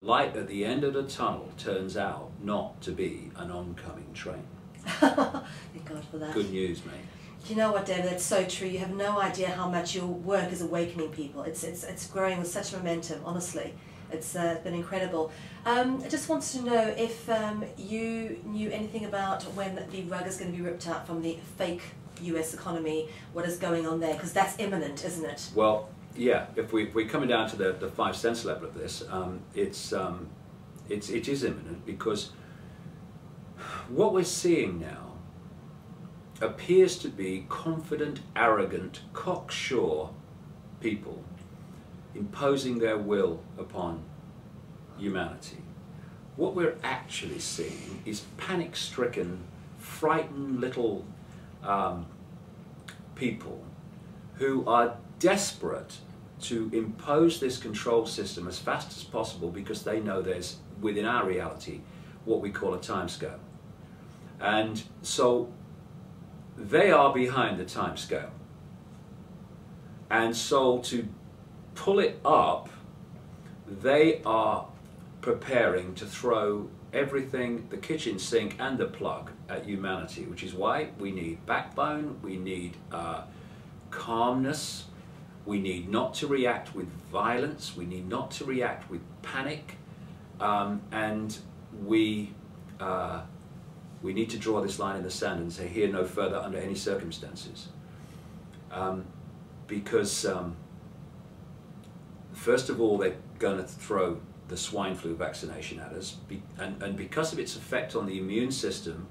Light at the end of the tunnel turns out not to be an oncoming train. Thank God for that. Good news, mate. You know what, David, that's so true. You have no idea how much your work is awakening people. It's growing with such momentum, honestly. It's been incredible. I just wanted to know if you knew anything about when the rug is going to be ripped out from the fake US economy, what is going on there, because that's imminent, isn't it? Well, yeah, if we're coming down to the 5 cents level of this, it is imminent, because what we're seeing now appears to be confident, arrogant, cocksure people imposing their will upon humanity. What we're actually seeing is panic-stricken, frightened little people who are desperate to impose this control system as fast as possible, because they know there's, within our reality, what we call a timescale. And so they are behind the timescale. And so to pull it up, they are preparing to throw everything, the kitchen sink and the plug, at humanity, which is why we need backbone, we need calmness, we need not to react with violence, we need not to react with panic, and we need to draw this line in the sand and say here no further under any circumstances. Because first of all, they're going to throw the swine flu vaccination at us, and because of its effect on the immune system,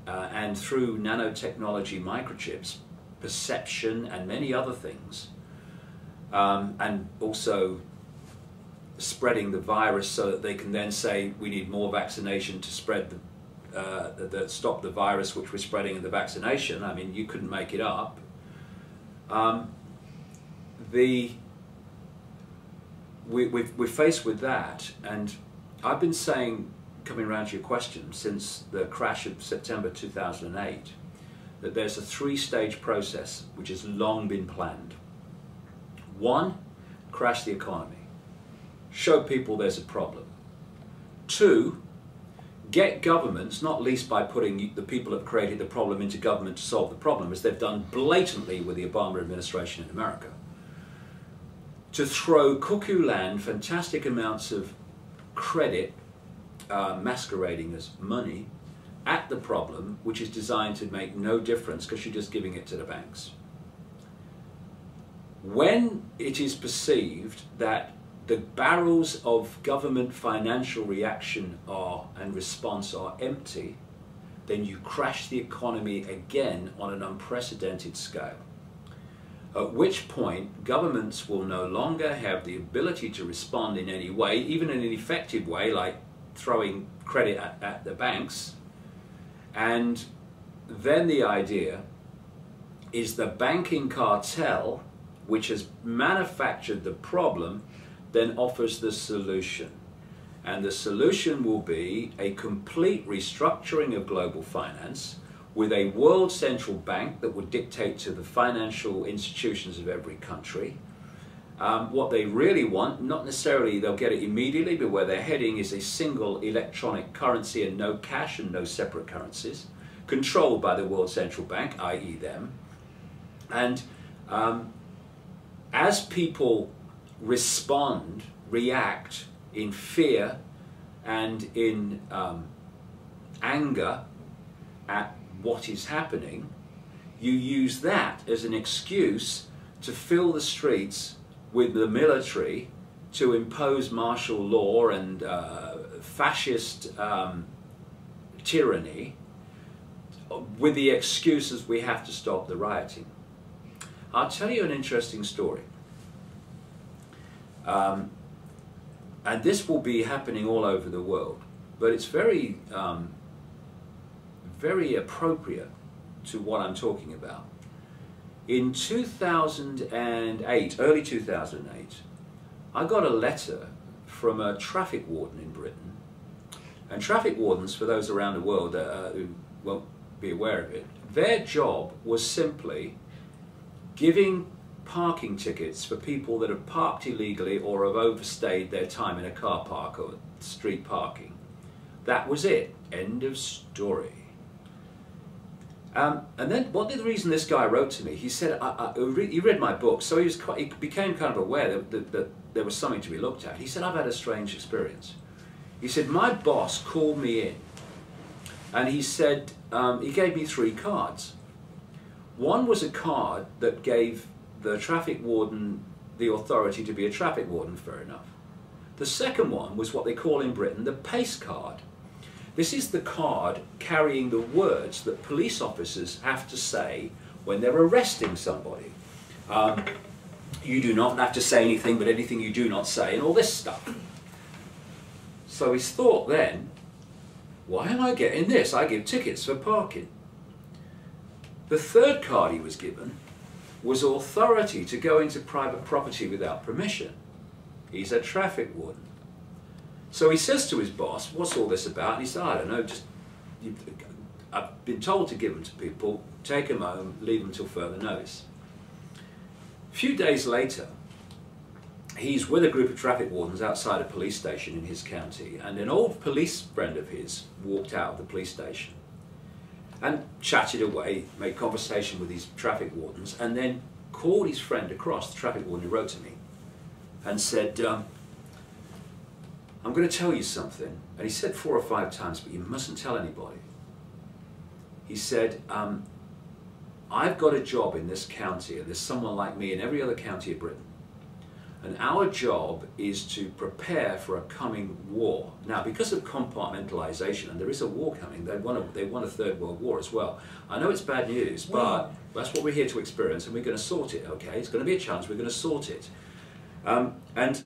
and through nanotechnology, microchips, perception and many other things, and also spreading the virus so that they can then say we need more vaccination to spread that stop the virus which we're spreading in the vaccination. I mean, you couldn't make it up. We're faced with that, and I've been saying, coming around to your question, since the crash of September 2008, that there's a 3-stage process which has long been planned. 1, crash the economy, show people there's a problem. 2, get governments, not least by putting the people that created the problem into government to solve the problem, as they've done blatantly with the Obama administration in America, to throw cuckoo land fantastic amounts of credit, masquerading as money, at the problem, which is designed to make no difference because you're just giving it to the banks. When it is perceived that the barrels of government financial reaction and response are empty, then you crash the economy again on an unprecedented scale. At which point, governments will no longer have the ability to respond in any way, even in an effective way, like throwing credit at the banks. And then the idea is the banking cartel, which has manufactured the problem, then offers the solution. And the solution will be a complete restructuring of global finance, with a world central bank that would dictate to the financial institutions of every country. What they really want, not necessarily they'll get it immediately, but where they're heading is a single electronic currency and no cash and no separate currencies, controlled by the world central bank, i.e. them. And as people respond, react in fear and in anger at what is happening, you use that as an excuse to fill the streets with the military to impose martial law and fascist tyranny, with the excuses we have to stop the rioting. I'll tell you an interesting story. And this will be happening all over the world, but it's very very appropriate to what I'm talking about. In 2008, early 2008, I got a letter from a traffic warden in Britain. And traffic wardens, for those around the world who won't be aware of it, their job was simply giving parking tickets for people that have parked illegally or have overstayed their time in a car park or street parking. That was it. End of story. And then, the reason this guy wrote to me, he said, he read my book, so he became kind of aware that there was something to be looked at. He said, I've had a strange experience. He said, my boss called me in, and he said, he gave me 3 cards. One was a card that gave the traffic warden the authority to be a traffic warden, fair enough. The second one was what they call in Britain the pace card. This is the card carrying the words that police officers have to say when they're arresting somebody. You do not have to say anything, but anything you do not say, and all this stuff. So his thought then, why am I getting this? I give tickets for parking. The third card he was given was authority to go into private property without permission. He's a traffic warden. So he says to his boss, what's all this about? And he said, I don't know, I've been told to give them to people, take them home, leave them till further notice. A few days later, he's with a group of traffic wardens outside a police station in his county, and an old police friend of his walked out of the police station and chatted away, made conversation with these traffic wardens, and then called his friend across, the traffic warden who wrote to me, and said, I'm going to tell you something. And he said 4 or 5 times, but you mustn't tell anybody. He said, I've got a job in this county, and there's someone like me in every other county of Britain. And our job is to prepare for a coming war. Now, because of compartmentalization, and there is a war coming, they won a Third World War as well. I know it's bad news, but that's what we're here to experience, and we're going to sort it, okay? It's going to be a challenge, we're going to sort it. And